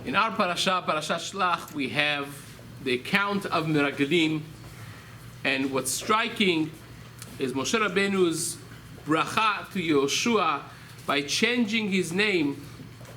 In our Parshat Shelach, we have the account of Meraglim, and what's striking is Moshe Rabbeinu's bracha to Yehoshua by changing his name,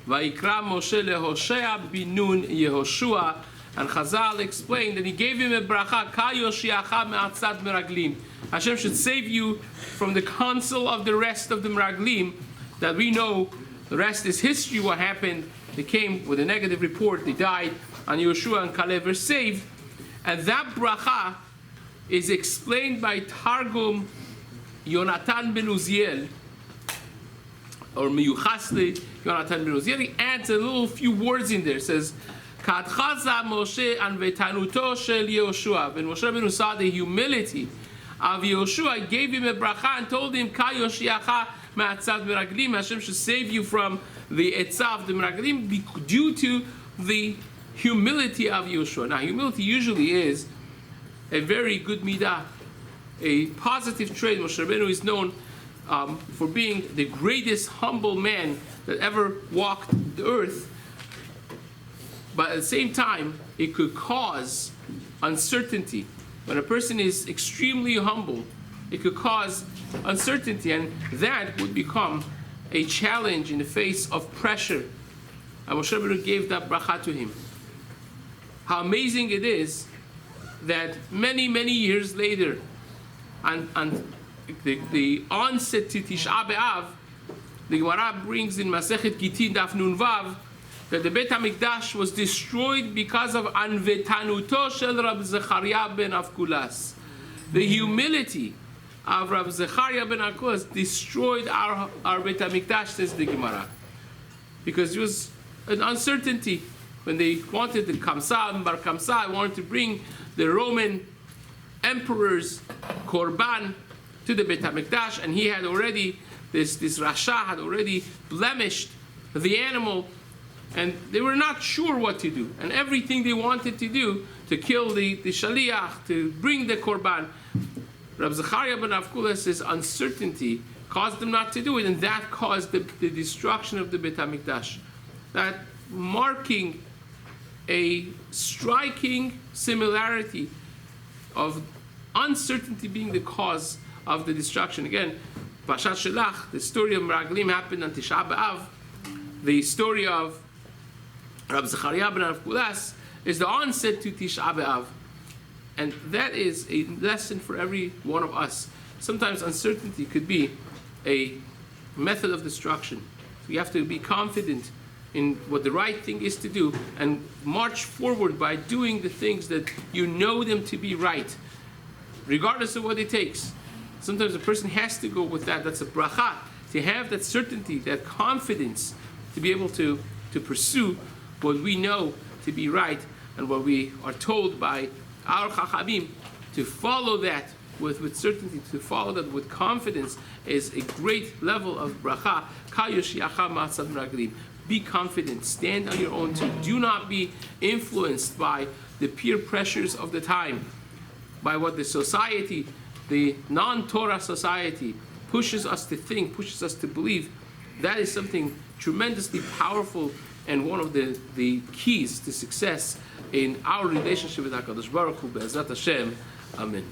Vayikra Moshe leHoshea binun Yehoshua, and Chazal explained that he gave him a bracha, Ka Yoshiacha me'atzat Meraglim. Hashem should save you from the counsel of the rest of the Meraglim, that we know the rest is history, what happened. They came with a negative report, they died, and Yehoshua and Caleb were saved. And that bracha is explained by Targum Yonatan ben Uziel, or Miyuchasli Yonatan ben Uziel. He adds a little few words in there. It says, Kadchaza Moshe an vetanuto shel Yehoshua. When Moshe Rabbeinu saw the humility of Yehoshua, he gave him a bracha and told him, Ka Yoshiacha me'atzat meraglim. Hashem should save you from the etzah of the meraglim due to the humility of Yehoshua. Now, humility usually is a very good midah, a positive trait. Moshe Rabbeinu is known for being the greatest humble man that ever walked the earth. But at the same time, it could cause uncertainty. When a person is extremely humble, it could cause uncertainty, and that would become a challenge in the face of pressure. And Moshe Rabbeinu gave that bracha to him. How amazing it is that many, many years later, and the onset to Tisha B'Av, the Gemara brings in Masechet Gitin Daf Nun Vav that the Beit HaMikdash was destroyed because of Anvetanuto shel Rab Zechariah ben Avkulas. The humility of Rab Zechariah ben Avkulas destroyed our Beit HaMikdash, says the Gemara. Because there was an uncertainty when they wanted the Kamsa and Bar Kamsa wanted to bring the Roman emperor's Korban to the Beit HaMikdash, and he had already, this Rasha had already blemished the animal, and they were not sure what to do. And everything they wanted to do, to kill the Shaliach, to bring the Korban, Rab Zechariah ben Avkulas' uncertainty caused them not to do it, and that caused the destruction of the Beit HaMikdash. That marking a striking similarity of uncertainty being the cause of the destruction. Again, Parshat Shelach, the story of Meraglim happened on Tisha B'Av. The story of Rab Zechariah ben Avkulas is the onset to Tisha B'Av. And that is a lesson for every one of us. Sometimes uncertainty could be a method of destruction. So you have to be confident in what the right thing is to do and march forward by doing the things that you know them to be right, regardless of what it takes. Sometimes a person has to go with that. That's a bracha, to have that certainty, that confidence, to be able to pursue what we know to be right and what we are told by our chachamim. To follow that with certainty, to follow that with confidence, is a great level of bracha. Ka Yoshiacha me'atzat meraglim. Be confident, stand on your own too. Do not be influenced by the peer pressures of the time, by what the society, the non-Torah society, pushes us to think, pushes us to believe. That is something tremendously powerful and one of the keys to success in our relationship with HaKadosh Baruch Hu. Be'ezrat Hashem. Amen.